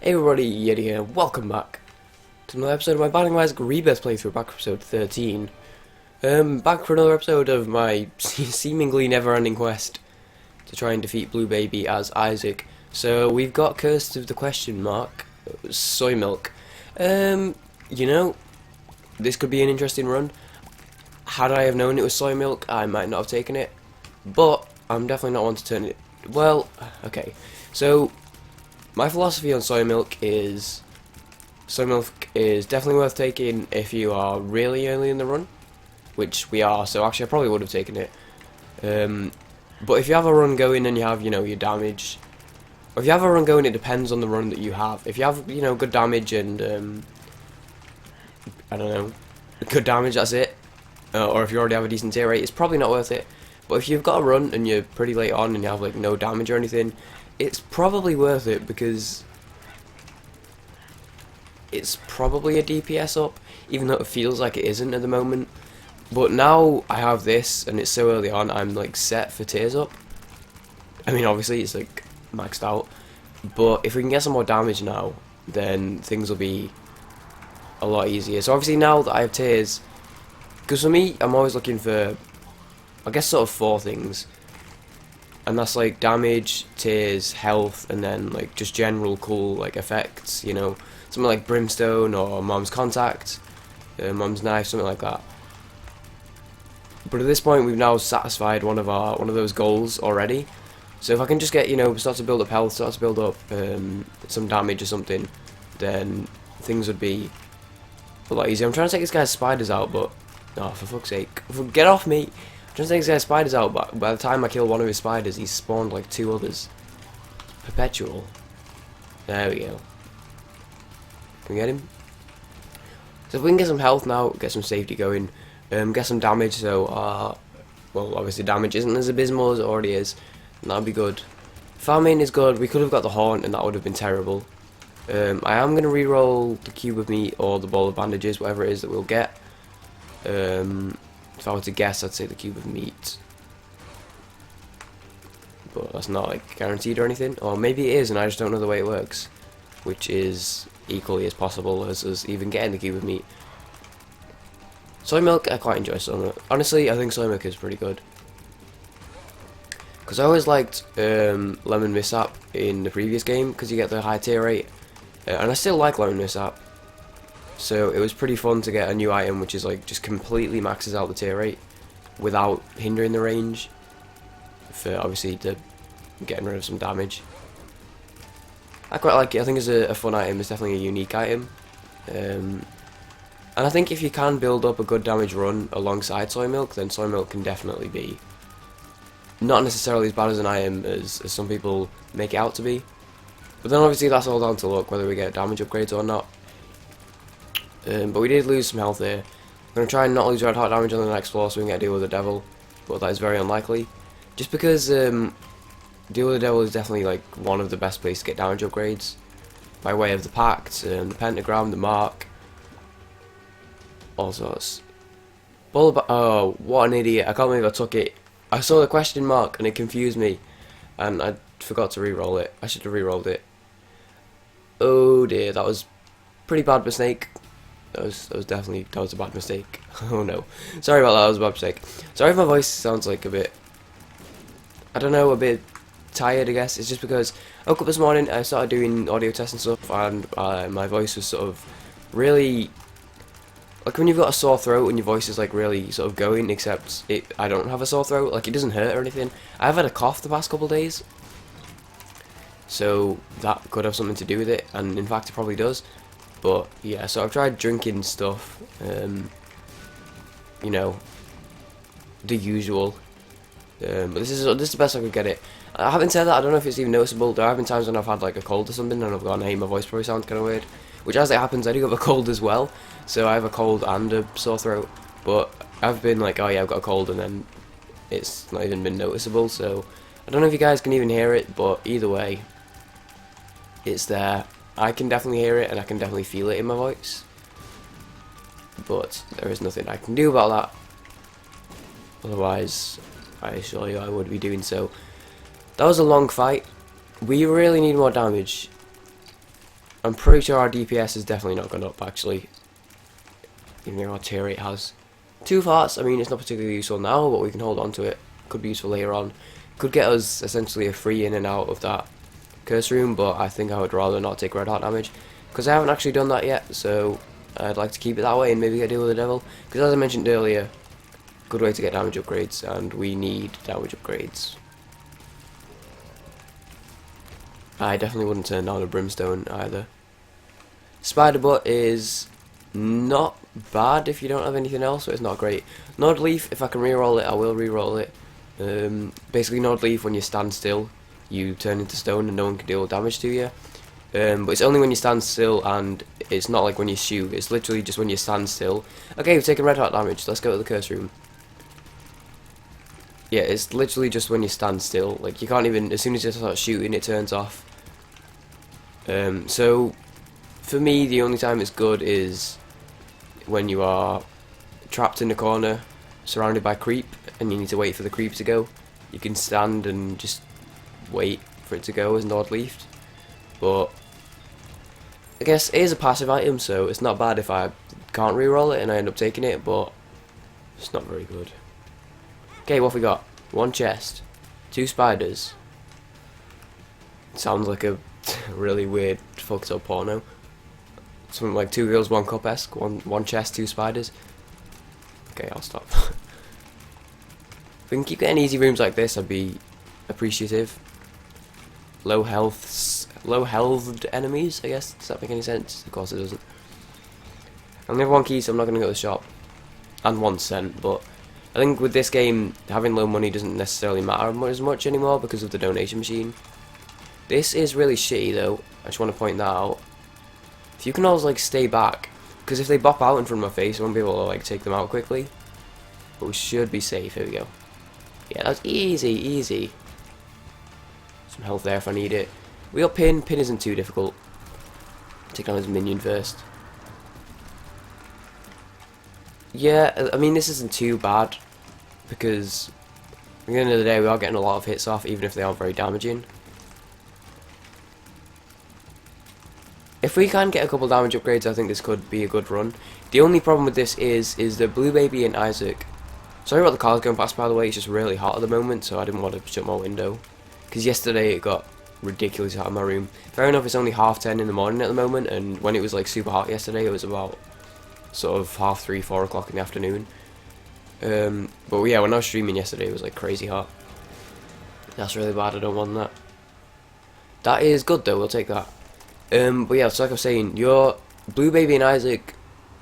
Hey everybody, Yeti here. Welcome back to another episode of my Binding of Isaac Rebirth playthrough, back for episode 13. Back for another episode of my seemingly never-ending quest to try and defeat Blue Baby as Isaac. So we've got Curse of the Question Mark, Soy Milk. You know, this could be an interesting run. Had I have known it was soy milk, I might not have taken it, but I'm definitely not one to turn it. Well, okay, so my philosophy on soy milk is definitely worth taking if you are really early in the run, which we are, so actually I probably would have taken it. But if you have a run going and you have, your damage, or if you have a run going, it depends on the run that you have. If you have, good damage and, I don't know, good damage, that's it, or if you already have a decent tier rate, it's probably not worth it. But if you've got a run and you're pretty late on and you have, like, no damage or anything, it's probably worth it because it's probably a DPS up, even though it feels like it isn't at the moment. But now I have this, and it's so early on, I'm like set for tiers up. I mean, obviously it's like maxed out, but if we can get some more damage now, then things will be a lot easier. So obviously now that I have tiers, because for me, I'm always looking for, I guess, sort of 4 things. And that's like damage, tears, health, and then like just general cool like effects, something like brimstone or mom's contact, mom's knife, something like that. But at this point we've now satisfied one of those goals already. So if I can just get, start to build up health, start to build up some damage or something, then things would be a lot easier. I'm trying to take this guy's spiders out, but oh, for fuck's sake, get off me! Just take this guy's spiders out, but by the time I kill one of his spiders, he's spawned like 2 others. Perpetual. There we go. Can we get him? So if we can get some health now, get some safety going, get some damage, so, well, obviously damage isn't as abysmal as it already is, and that'll be good. Farming is good. We could have got the horn, and that would have been terrible. I am going to re-roll the cube of meat, or the bowl of bandages, whatever it is that we'll get. If I were to guess, I'd say the cube of meat. But that's not like guaranteed or anything. Or maybe it is and I just don't know the way it works. Which is equally as possible as us even getting the cube of meat. Soy milk, I quite enjoy soy milk. Honestly, I think soy milk is pretty good. Because I always liked lemon mishap in the previous game, because you get the high tier rate. And I still like lemon mishap. So it was pretty fun to get a new item which is like just completely maxes out the tier rate without hindering the range, for obviously getting rid of some damage. I quite like it. I think it's a fun item. It's definitely a unique item, and I think if you can build up a good damage run alongside soy milk, then soy milk can definitely be not necessarily as bad as an item as some people make it out to be. But then obviously that's all down to luck, whether we get damage upgrades or not. But we did lose some health here. I'm going to try and not lose red heart damage on the next floor so we can get a deal with the devil, but that is very unlikely. Just because deal with the devil is definitely like one of the best places to get damage upgrades, by way of the pact, the pentagram, the mark, all sorts. Oh, what an idiot, I can't believe I took it. I saw the question mark and it confused me, and I forgot to re-roll it. I should have re-rolled it. Oh dear, that was a pretty bad mistake. That was a bad mistake. Oh no. Sorry about that, was a bad mistake. Sorry if my voice sounds like a bit, I don't know, a bit tired, I guess. It's just because I woke up this morning, I started doing audio tests and stuff, and my voice was sort of really, like when you've got a sore throat and your voice is like really sort of going, except I don't have a sore throat, like it doesn't hurt or anything. I've had a cough the past couple of days, so that could have something to do with it, and in fact it probably does. But yeah, so I've tried drinking stuff, the usual. But this is the best I could get it. Having said that, I don't know if it's even noticeable. There have been times when I've had like a cold or something, and I've gone, hey, my voice probably sounds kind of weird. Which, as it happens, I do have a cold as well. So I have a cold and a sore throat. But I've been like, oh yeah, I've got a cold, and then it's not even been noticeable. So I don't know if you guys can even hear it, but either way, it's there. I can definitely hear it, and I can definitely feel it in my voice. But there is nothing I can do about that. Otherwise, I assure you I would be doing so. That was a long fight. We really need more damage. I'm pretty sure our DPS has definitely not gone up, actually. Even though our tier rate has. 2 hearts, I mean, it's not particularly useful now, but we can hold on to it. Could be useful later on. Could get us essentially a free in and out of that curse room, but I think I would rather not take red heart damage. Because I haven't actually done that yet, so I'd like to keep it that way and maybe get a deal with the devil. Because as I mentioned earlier, good way to get damage upgrades, and we need damage upgrades. I definitely wouldn't turn down a brimstone either. Spider butt is not bad if you don't have anything else, so it's not great. Nod leaf, if I can reroll it, I will reroll it. Basically, nod leaf, when you stand still, you turn into stone and no one can deal damage to you. But it's only when you stand still, and it's not like when you shoot, it's literally just when you stand still. Okay, we've taken red heart damage, let's go to the curse room. Yeah, it's literally just when you stand still, like you can't even, as soon as you start shooting it turns off. So, for me the only time it's good is when you are trapped in the corner, surrounded by creep, and you need to wait for the creep to go. You can stand and just wait for it to go as Nord leafed. But I guess it is a passive item, so it's not bad if I can't reroll it and I end up taking it, but it's not very good. Okay, what have we got? 1 chest, 2 spiders. Sounds like a really weird fucked up porno. Something like 2 girls, 1 cup-esque, one chest, 2 spiders. Okay, I'll stop. If we can keep getting easy rooms like this, I'd be appreciative. Low healthed enemies, I guess. Does that make any sense? Of course it doesn't. I only have 1 key, so I'm not going to go to the shop. And 1 cent, but I think with this game, having low money doesn't necessarily matter as much anymore because of the donation machine. This is really shitty though, I just want to point that out. If you can always like stay back, because if they bop out in front of my face, I won't be able to like take them out quickly. But we should be safe, here we go. Yeah, that's easy, easy. Some health there if I need it. We got pin, pin isn't too difficult. Take down his minion first. Yeah, I mean this isn't too bad, because at the end of the day we are getting a lot of hits off, even if they aren't very damaging. If we can get a couple damage upgrades, I think this could be a good run. The only problem with this is the Blue Baby and Isaac. Sorry about the cars going past, by the way, it's just really hot at the moment, so I didn't want to shut my window. Because yesterday it got ridiculously hot in my room. Fair enough, it's only 10:30 in the morning at the moment, and when it was like super hot yesterday, it was about sort of 3:30, 4 o'clock in the afternoon. But yeah, when I was streaming yesterday, it was like crazy hot. That's really bad, I don't want that. That is good though, we'll take that. But yeah, so like I was saying, your Blue Baby and Isaac,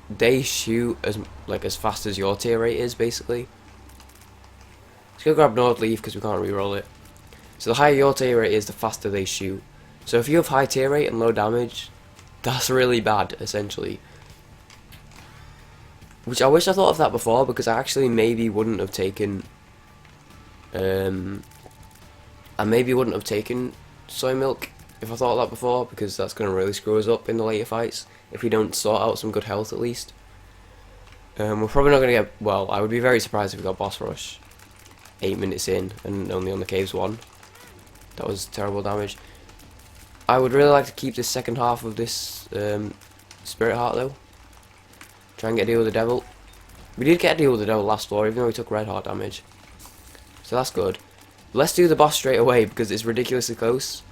they shoot as fast as your tier rate is, basically. Let's go grab Nord Leaf because we can't reroll it. So the higher your tier rate is, the faster they shoot. So if you have high tier rate and low damage, that's really bad, essentially. Which I wish I thought of that before, because I actually maybe wouldn't have taken soy milk if I thought of that before, because that's going to really screw us up in the later fights if we don't sort out some good health at least. We're probably not going to get, well, I would be very surprised if we got boss rush 8 minutes in and only on the caves 1. That was terrible damage. I would really like to keep this second half of this spirit heart though. Try and get a deal with the devil. We did get a deal with the devil last floor, even though we took red heart damage. So that's good. Let's do the boss straight away, because it's ridiculously close.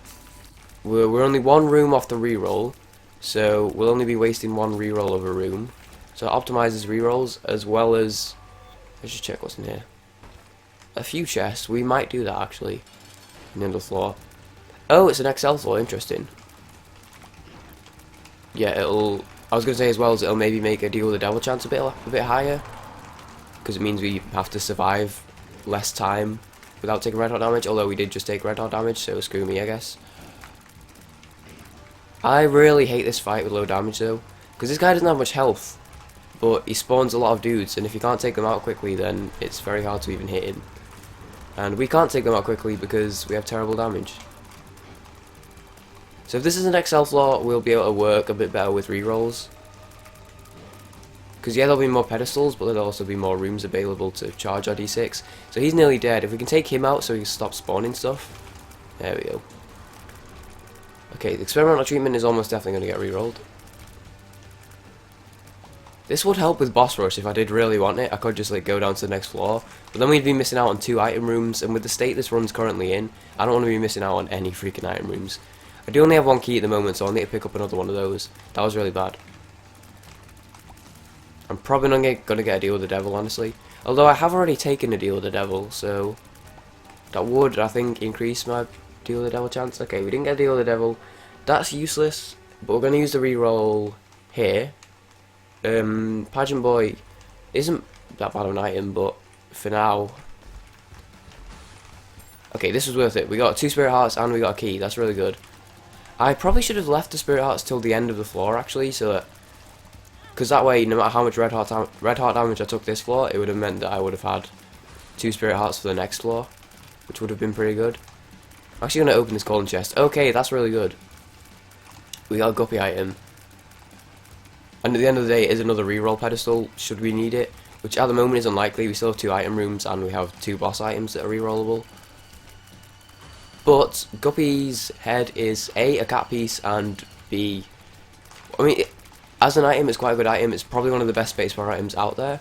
We're only 1 room off the reroll, so we'll only be wasting 1 reroll of a room. So it optimizes rerolls, as well as... Let's just check what's in here. A few chests, we might do that actually. In the other floor. Oh, it's an XL floor, interesting. Yeah, it'll... I was going to say as well as it'll maybe make a deal with the devil chance a bit higher, because it means we have to survive less time without taking red hot damage, although we did just take red hot damage, so screw me I guess. I really hate this fight with low damage though, because this guy doesn't have much health, but he spawns a lot of dudes, and if you can't take them out quickly then it's very hard to even hit him. And we can't take them out quickly because we have terrible damage. So if this is an XL floor, we'll be able to work a bit better with rerolls. Because yeah, there'll be more pedestals, but there'll also be more rooms available to charge our D6. So he's nearly dead. If we can take him out so he can stop spawning stuff. There we go. Okay, the experimental treatment is almost definitely going to get re-rolled. This would help with boss rush if I did really want it. I could just like go down to the next floor, but then we'd be missing out on 2 item rooms, and with the state this run's currently in, I don't want to be missing out on any freaking item rooms. I do only have 1 key at the moment, so I'll need to pick up another one of those. That was really bad. I'm probably not going to get a deal with the devil, honestly. Although I have already taken a deal with the devil, so that would, I think, increase my deal with the devil chance. Okay, we didn't get a deal with the devil. That's useless, but we're going to use the reroll here. Pageant Boy isn't that bad of an item, but for now... Okay, this was worth it. We got 2 Spirit Hearts and we got a key. That's really good. I probably should have left the Spirit Hearts till the end of the floor, actually, so that... Because that way, no matter how much red heart damage I took this floor, it would have meant that I would have had 2 Spirit Hearts for the next floor, which would have been pretty good. I'm actually going to open this golden chest. Okay, that's really good. We got a guppy item. And at the end of the day, it is another reroll pedestal, should we need it. Which at the moment is unlikely. We still have 2 item rooms, and we have 2 boss items that are rerollable. But Guppy's head is A, a cat piece, and B... I mean, as an item, it's quite a good item. It's probably one of the best spacebar items out there.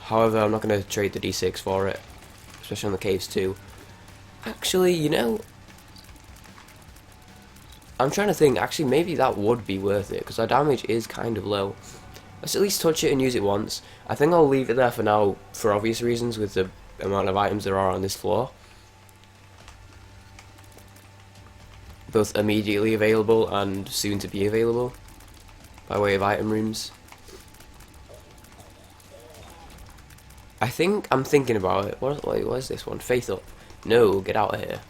However, I'm not going to trade the D6 for it. Especially on the caves too. Actually, you know... I'm trying to think, actually maybe that would be worth it, because our damage is kind of low. Let's at least touch it and use it once. I think I'll leave it there for now, for obvious reasons, with the amount of items there are on this floor. Both immediately available and soon to be available, by way of item rooms. I think I'm thinking about it. What is this one? Faith up. No, get out of here.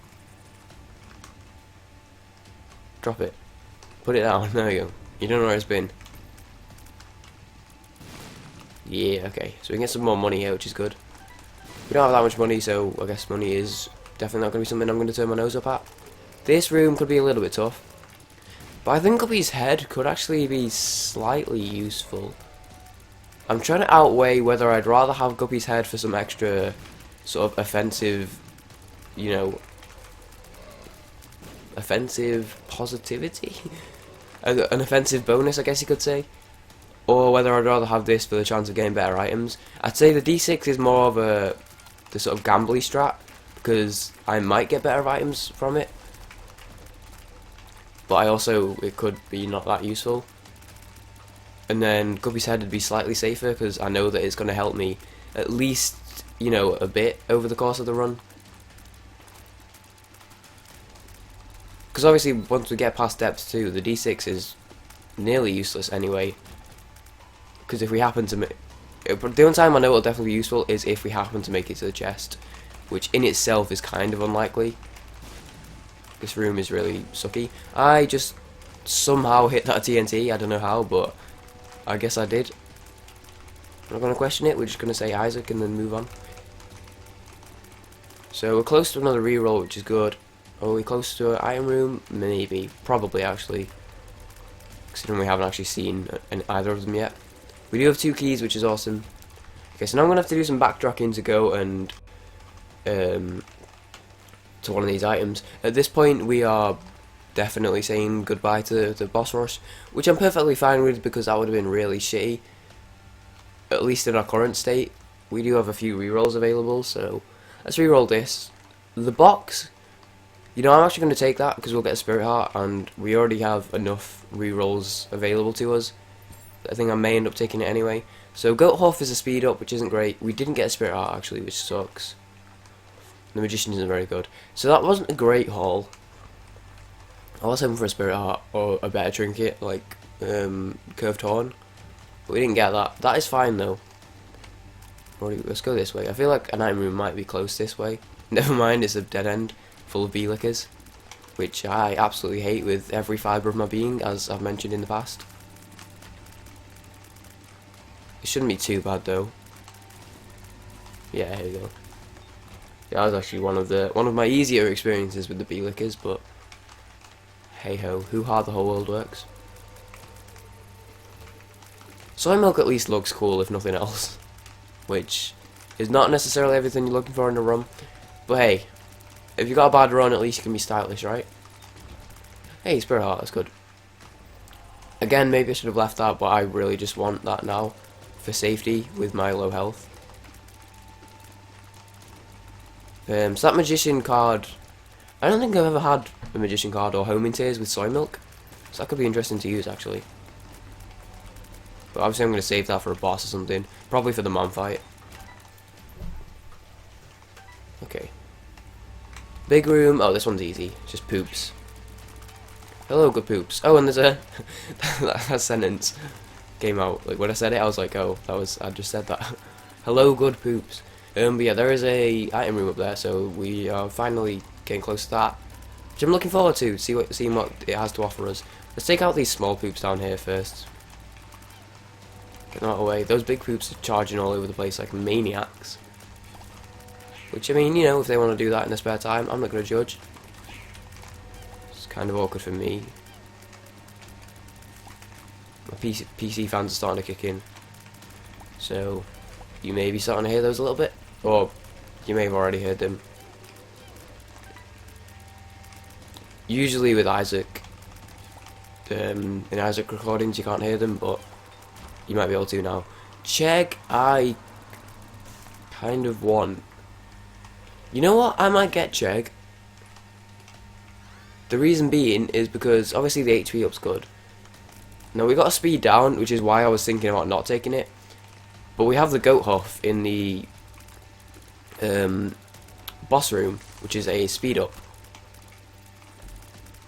Drop it. Put it down. There we go. You don't know where it's been. Yeah, okay. So we can get some more money here, which is good. We don't have that much money, so I guess money is definitely not going to be something I'm going to turn my nose up at. This room could be a little bit tough. But I think Guppy's head could actually be slightly useful. I'm trying to outweigh whether I'd rather have Guppy's head for some extra sort of offensive, you know, offensive positivity? An offensive bonus, I guess you could say. Or whether I'd rather have this for the chance of getting better items. I'd say the D6 is more of the sort of gambly strat, because I might get better items from it. But it could be not that useful. And then Guppy's head would be slightly safer, because I know that it's going to help me at least, you know, a bit over the course of the run. Because obviously, once we get past depth 2, the D6 is nearly useless anyway. Because if we happen to the only time I know it'll definitely be useful is if we happen to make it to the chest, which in itself is kind of unlikely. This room is really sucky. I just somehow hit that TNT, I don't know how, but I guess I did. I'm not going to question it, we're just going to say Isaac and then move on. So we're close to another reroll, which is good. Are we close to an item room? Maybe. Probably, actually. Considering we haven't actually seen either of them yet. We do have 2 keys, which is awesome. Okay, so now I'm going to have to do some backtracking to go and... to one of these items. At this point, we are definitely saying goodbye to the boss rush, which I'm perfectly fine with, because that would have been really shitty. At least in our current state. We do have a few rerolls available, so... Let's reroll this. The box... You know, I'm actually going to take that because we'll get a Spirit Heart, and we already have enough rerolls available to us. I think I may end up taking it anyway. So Goat Huff is a speed up, which isn't great. We didn't get a Spirit Heart actually, which sucks. The Magician isn't very good. So that wasn't a great haul. I was hoping for a Spirit Heart or a better trinket like Curved Horn, but we didn't get that. That is fine though. Let's go this way. I feel like an item room might be close this way. Never mind, it's a dead end full of bee-lickers, which I absolutely hate with every fibre of my being, as I've mentioned in the past. It shouldn't be too bad though. Yeah, here we go. Yeah, that was actually one of my easier experiences with the bee-lickers, but hey ho, who hard the whole world works. Soy milk at least looks cool, if nothing else, which is not necessarily everything you're looking for in a run, but hey, if you got a bad run, at least you can be stylish, right? Hey, Spirit Heart, that's good. Again, maybe I should have left that, but I really just want that now for safety with my low health. So that Magician card, I don't think I've ever had a Magician card or homing tears with soy milk, so that could be interesting to use actually. But obviously I'm going to save that for a boss or something, probably for the mom fight. Okay. Big room, oh this one's easy, it's just poops. Hello, good poops. Oh, and there's a that sentence came out. Like when I said it, I was like, oh, I just said that. Hello, good poops. But yeah, there is a item room up there, so we are finally getting close to that, which I'm looking forward to. Seeing what it has to offer us. Let's take out these small poops down here first. Get them out of the way. Those big poops are charging all over the place like maniacs. Which I mean, you know, if they want to do that in their spare time, I'm not going to judge. Kind of awkward for me. My PC fans are starting to kick in, so you may be starting to hear those a little bit, or you may have already heard them. Usually with Isaac, in Isaac recordings you can't hear them, but you might be able to now. Chegg, I kind of want. You know what? I might get Chegg. The reason being is because obviously the HP up's good. Now we got a speed down, which is why I was thinking about not taking it. But we have the goat huff in the boss room, which is a speed up.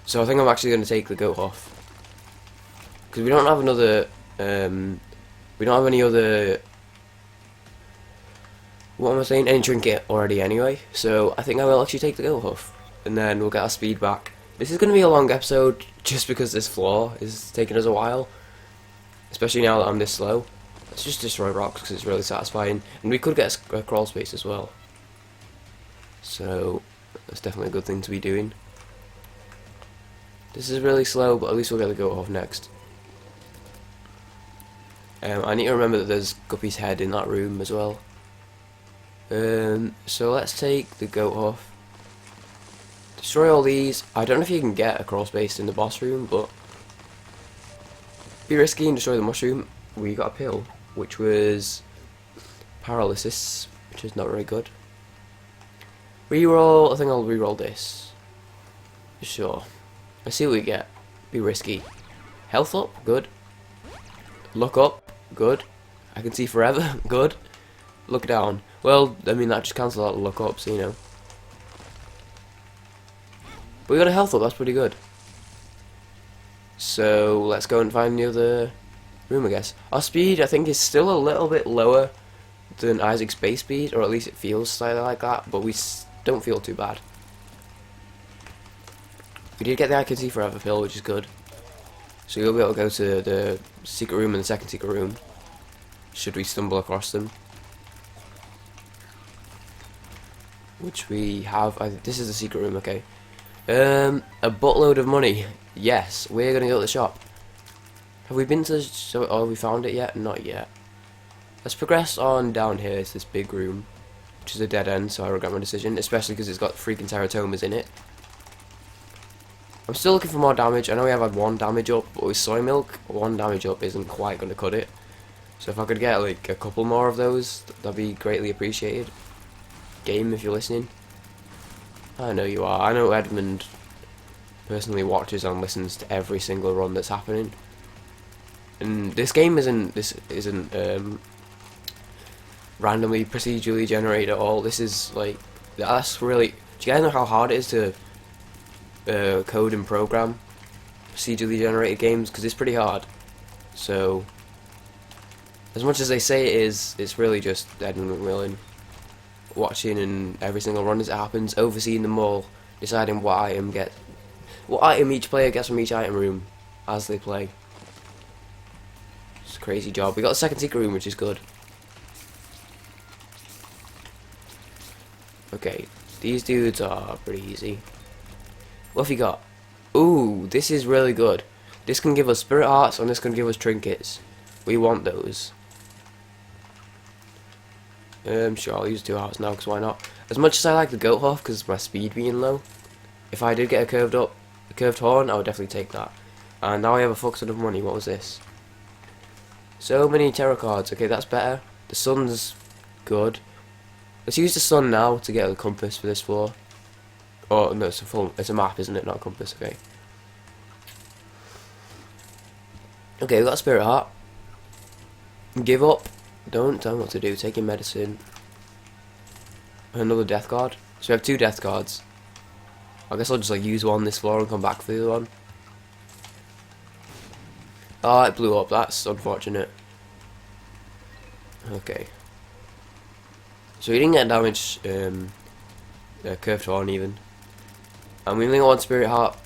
So I think I'm actually going to take the goat huff because we don't have another. We don't have any other. What am I saying? Any trinket already anyway. So I think I will actually take the goat huff, and then we'll get our speed back. This is going to be a long episode just because this floor is taking us a while, especially now that I'm this slow. Let's just destroy rocks because it's really satisfying, and we could get a crawl space as well, so that's definitely a good thing to be doing. This is really slow, but at least we'll get the goat off next. I need to remember that there's Guppy's head in that room as well. So let's take the goat off. Destroy all these. I don't know if you can get a crawl space in the boss room, but be risky and destroy the mushroom. We got a pill, which was paralysis, which is not very good. Reroll. I think I'll reroll this. Sure. Let's see what we get. Be risky. Health up. Good. Look up. Good. I can see forever. Good. Look down. Well, I mean that just cancels out the look up, so you know. But we got a health up, that's pretty good. So let's go and find the other room, I guess. Our speed, I think, is still a little bit lower than Isaac's base speed, or at least it feels slightly like that, but we don't feel too bad. We did get the I Can See Forever pill, which is good. So you'll be able to go to the secret room and the second secret room, should we stumble across them. Which we have. This is the secret room, okay. A buttload of money. Yes, we're gonna go to the shop. Have we been to have we found it yet? Not yet. Let's progress on down here to this big room, which is a dead end, so I regret my decision, especially because it's got freaking teratomas in it. I'm still looking for more damage. I know we have had 1 damage up, but with soy milk, 1 damage up isn't quite gonna cut it. So if I could get like a couple more of those, that'd be greatly appreciated. Game, if you're listening. I know you are. I know Edmund personally watches and listens to every single run that's happening. And this game isn't randomly procedurally generated at all. This is like, that's really. Do you guys know how hard it is to code and program procedurally generated games? Because it's pretty hard. So as much as they say it is, it's really just Edmund McMillan watching and every single run as it happens, overseeing them all, deciding what item each player gets from each item room as they play. It's a crazy job. We got a second secret room, which is good. Okay, these dudes are pretty easy. What have you got? Ooh, this is really good. This can give us spirit hearts and this can give us trinkets. We want those. Sure, I'll use 2 hearts now, because why not? As much as I like the goat huff, because my speed being low, if I did get a curved up The curved horn, I would definitely take that. And now I have a fuck ton of money. What was this? So many tarot cards. Okay, that's better. The sun's good. Let's use the sun now to get a compass for this floor. Oh no, it's a map, isn't it? Not a compass. Okay. Okay, we got a spirit heart. Give up. Don't tell me what to do. Take your medicine. Another death card. So we have 2 death cards. I guess I'll just like use one this floor and come back for the other one. Oh, it blew up. That's unfortunate. Okay. So we didn't get damage. Curved horn even. And we only got 1 spirit heart,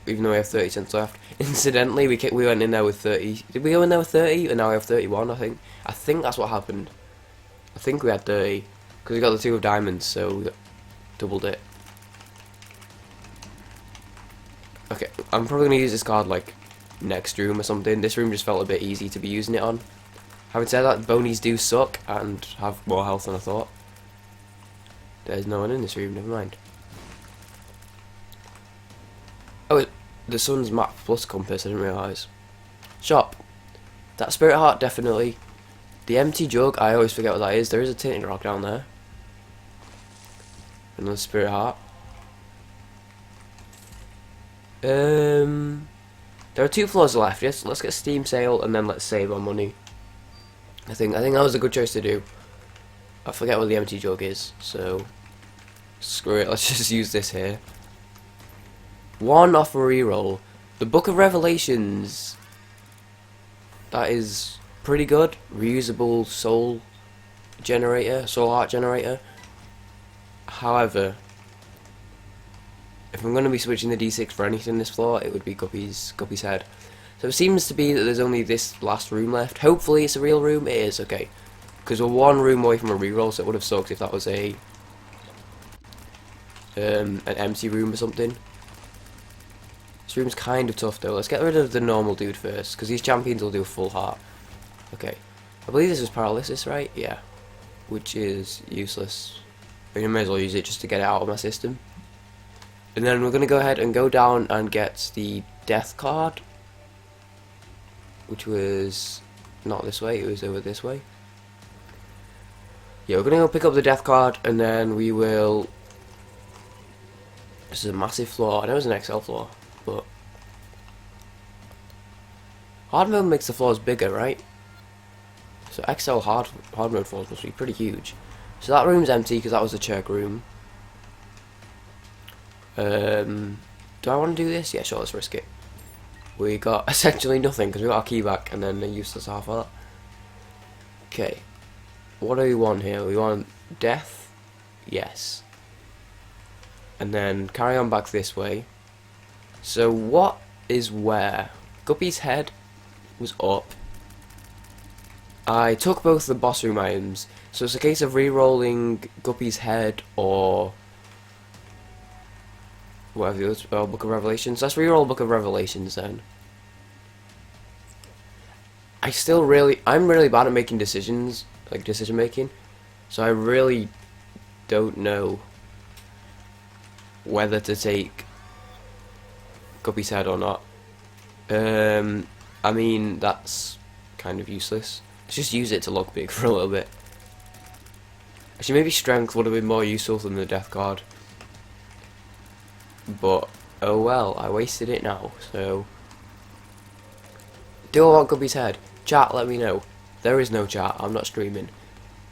even though we have 30 cents left. Incidentally, we went in there with 30. Did we go in there with 30? And now we have 31. I think that's what happened. I think we had 30 because we got the 2 of diamonds, so we got doubled it. Okay, I'm probably gonna use this card like next room or something. This room just felt a bit easy to be using it on. Having said that, bonies do suck and have more health than I thought. There's no one in this room, never mind. Oh, the sun's map plus compass, I didn't realise. Shop. That spirit heart, definitely. The empty jug, I always forget what that is. There is a tinted rock down there. Another spirit heart. There are 2 floors left. Yes, let's get Steam sale and then let's save our money. I think that was a good choice to do. I forget what the empty jug is, so screw it. Let's just use this here. 1 off a reroll. The Book of Revelations. That is pretty good. Reusable soul heart generator. However, if I'm going to be switching the D6 for anything this floor, it would be Guppy's head. So it seems to be that there's only this last room left. Hopefully it's a real room. It is, okay. Because we're 1 room away from a reroll, so it would have sucked if that was an empty room or something. This room's kind of tough though. Let's get rid of the normal dude first, because these champions will do a full heart. Okay. I believe this is paralysis, right? Yeah. Which is useless. I mean, I may as well use it just to get it out of my system. And then we're going to go ahead and go down and get the death card. Which was not this way, it was over this way. Yeah, we're going to go pick up the death card and then we will... This is a massive floor. I know it's an XL floor, but... Hard mode makes the floors bigger, right? So XL hard mode floors must be pretty huge. So that room's empty because that was the Church room. Do I want to do this? Yeah, sure, let's risk it. We got essentially nothing because we got our key back and then a useless half of that. Okay. What do we want here? We want death? Yes. And then carry on back this way. So what is where? Guppy's head was up. I took both the boss room items, so it's a case of re-rolling Guppy's head or whatever the other Book of Revelations. Let's re-roll Book of Revelations then. I'm really bad at making decisions, like decision making, so I really don't know whether to take Guppy's head or not. I mean, that's kind of useless. Let's just use it to look big for a little bit. Actually, maybe strength would have been more useful than the death card. But, oh well, I wasted it now, so... Do I want Guppy's head? Chat, let me know. There is no chat, I'm not streaming.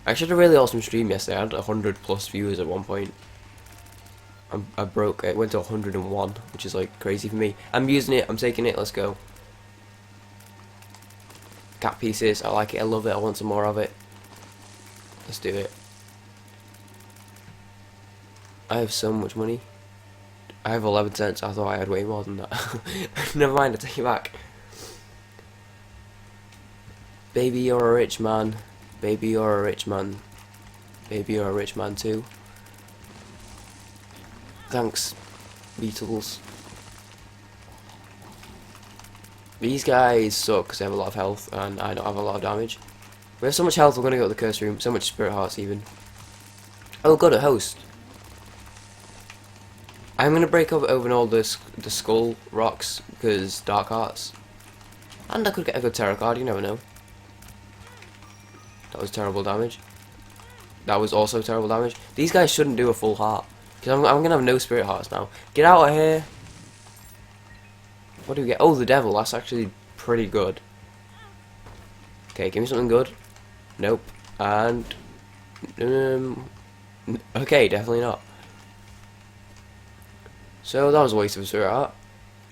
I actually had a really awesome stream yesterday. I had 100 plus viewers at one point. I broke, it went to 101, which is like crazy for me. I'm using it, I'm taking it, let's go. Cat pieces, I like it, I love it, I want some more of it. Let's do it. I have so much money. I have 11 cents, I thought I had way more than that. Never mind, I take it back. Baby, you're a rich man. Baby, you're a rich man. Baby, you're a rich man too. Thanks, Beatles. These guys suck because they have a lot of health and I don't have a lot of damage. We have so much health, we're going to go to the curse room. So much spirit hearts even. Oh, got a host. I'm gonna break up open all the skull rocks because dark hearts, and I could get a good tarot card. You never know. That was terrible damage. That was also terrible damage. These guys shouldn't do a full heart because I'm gonna have no spirit hearts now. Get out of here. What do we get? Oh, the devil. That's actually pretty good. Okay, give me something good. Nope. And okay, definitely not. So that was a waste of a spirit heart.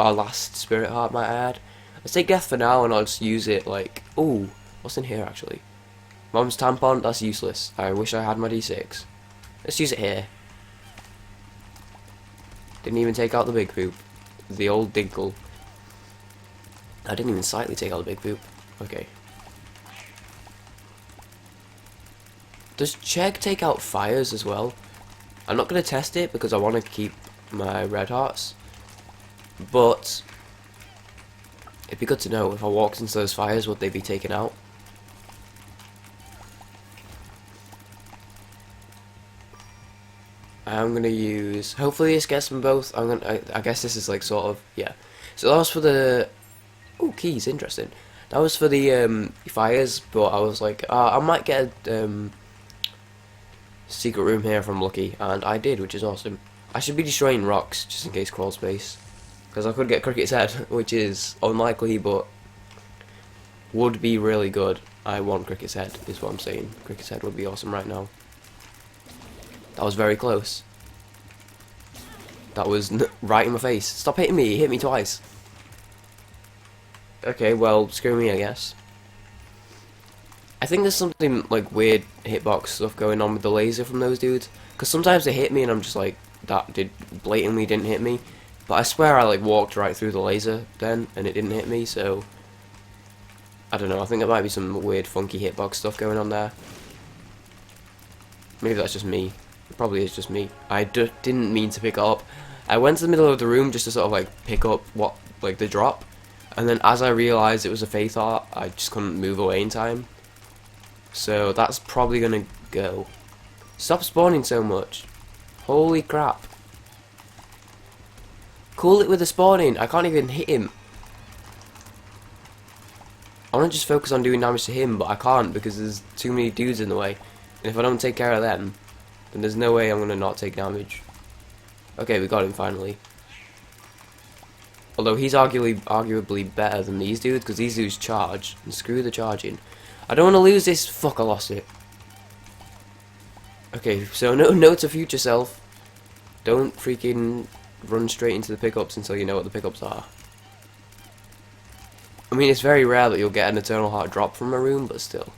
Our last spirit heart, might I add. Let's take death for now, and I'll just use it like. Ooh, what's in here actually? Mom's tampon. That's useless. I wish I had my D6. Let's use it here. Didn't even take out the big poop. The old dinkle. I didn't even slightly take out the big poop. Okay. Does Chegg take out fires as well? I'm not going to test it because I want to keep my red hearts. But it'd be good to know if I walked into those fires, would they be taken out? I'm going to use... Hopefully this gets them both. I guess this is like sort of... Yeah. So that was for the... Oh, keys. Interesting. That was for the fires, but I was like, I might get a... secret room here if I'm lucky, and I did, which is awesome. I should be destroying rocks just in case crawl space, because I could get Cricket's head, which is unlikely but would be really good. I want Cricket's head, is what I'm saying. Cricket's head would be awesome right now. That was very close. That was right in my face. Stop hitting me, you hit me twice. Okay, well, screw me, I guess. I think there's something like weird hitbox stuff going on with the laser from those dudes, because sometimes they hit me and I'm just like, that blatantly didn't hit me, but I swear I like walked right through the laser then and it didn't hit me, so I don't know. I think there might be some weird funky hitbox stuff going on there. Maybe that's just me. It probably is just me. I didn't mean to pick it up. I went to the middle of the room just to sort of like pick up what, like, the drop, and then as I realised it was a faith art, I just couldn't move away in time. So that's probably gonna go. Stop spawning so much. Holy crap. Cool it with the spawning. I can't even hit him. I want to just focus on doing damage to him, but I can't because there's too many dudes in the way. And if I don't take care of them, then there's no way I'm gonna not take damage. Okay, we got him finally. Although he's arguably better than these dudes, because these dudes charge, and screw the charging. I don't want to lose this. Fuck, I lost it. Okay, so note to future self. Don't freaking run straight into the pickups until you know what the pickups are. I mean, it's very rare that you'll get an Eternal Heart drop from a room, but still.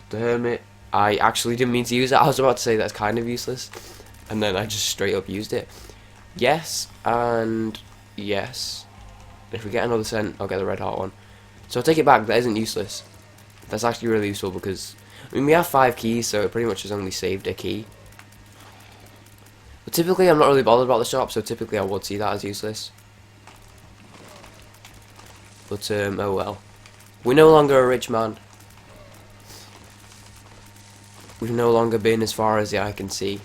The Hermit. I actually didn't mean to use it. I was about to say that's kind of useless, and then I just straight up used it. Yes, and yes. If we get another cent, I'll get the red heart one. So I take it back, that isn't useless. That's actually really useful because, I mean, we have 5 keys, so it pretty much has only saved a key. But typically I'm not really bothered about the shop, so typically I would see that as useless. But, oh well. We're no longer a rich man. We've no longer been as far as the eye can see.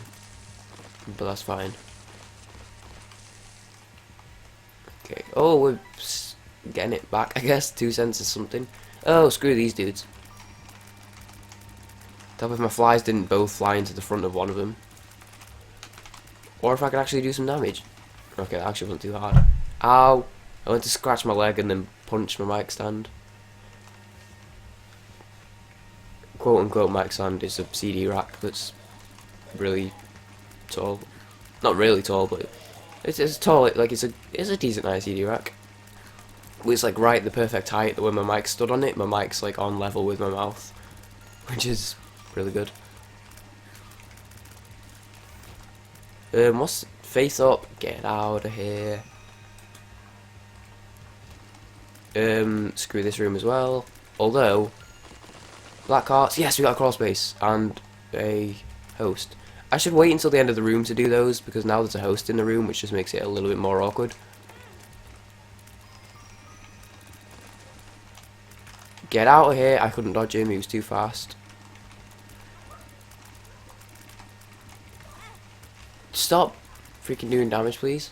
But that's fine. Okay, oh, we're getting it back, I guess. 2 cents is something. Oh, screw these dudes. Tell me if my flies didn't both fly into the front of one of them. Or if I could actually do some damage. Okay, that actually wasn't too hard. Ow! I went to scratch my leg and then punch my mic stand. Quote unquote mic stand is a CD rack that's really tall. Not really tall, but it's tall. Like it's a decent nice CD rack. It's like right the perfect height that when my mic stood on it, my mic's like on level with my mouth, which is really good. What's face up? Get out of here. Screw this room as well. Although, black hearts. Yes, we got a crawl space and a host. I should wait until the end of the room to do those because now there's a host in the room, which just makes it a little bit more awkward. Get out of here. I couldn't dodge him. He was too fast. stop freaking doing damage, please?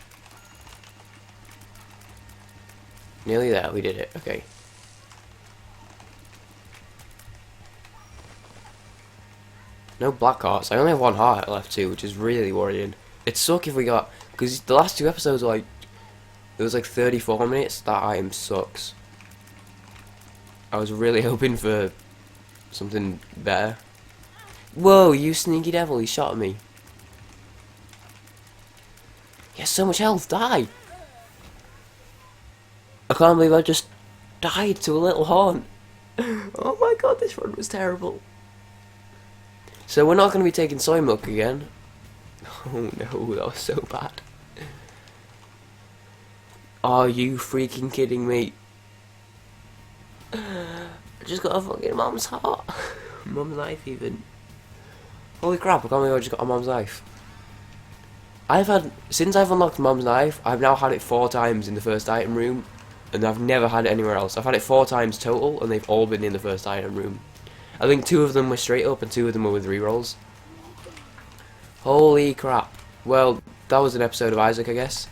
Nearly there, we did it. Okay. No black hearts. I only have one heart left too, which is really worrying. It'd suck if we got, because the last 2 episodes were like, it was like 34 minutes. That item sucks. I was really hoping for something better. Whoa, you sneaky devil, he shot at me. He has so much health, die! I can't believe I just died to a little horn. Oh my god, this run was terrible. So we're not going to be taking soy milk again. Oh no, that was so bad. Are you freaking kidding me? I just got a fucking mom's heart. Mom's knife even. Holy crap, I can't believe I just got a mom's knife. Since I've unlocked mom's knife, I've now had it 4 times in the first item room. And I've never had it anywhere else. I've had it 4 times total, and they've all been in the first item room. I think 2 of them were straight up, and 2 of them were with rerolls. Holy crap. Well, that was an episode of Isaac, I guess.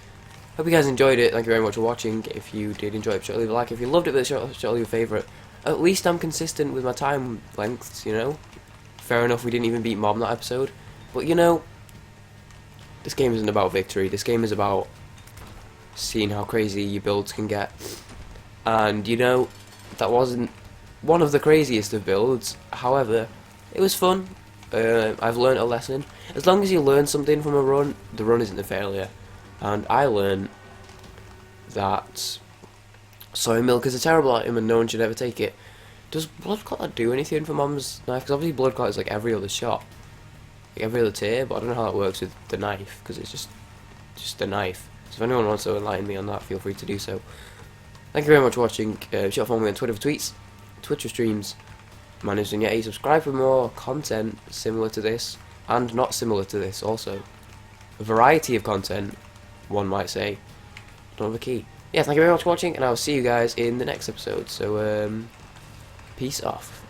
Hope you guys enjoyed it. Thank you very much for watching. If you did enjoy it, be sure to leave a like. If you loved it, be sure to leave a favourite. At least I'm consistent with my time lengths, you know? Fair enough, we didn't even beat Mom that episode. But, you know, this game isn't about victory. This game is about seeing how crazy your builds can get. And, you know, that wasn't one of the craziest of builds. However, it was fun. I've learned a lesson. As long as you learn something from a run, the run isn't a failure. And I learned that soy milk is a terrible item and no one should ever take it. Does blood clot do anything for Mom's knife? Because obviously blood clot is like every other shot, like every other tier, but I don't know how that works with the knife, because it's just a knife. So if anyone wants to enlighten me on that, feel free to do so. Thank you very much for watching. Be sure to follow me on Twitter for tweets, Twitch for streams. My name's Yeti. Subscribe for more content similar to this, and not similar to this also. A variety of content, one might say. Don't have a key. Yeah, thank you very much for watching, and I'll see you guys in the next episode. So, peace off.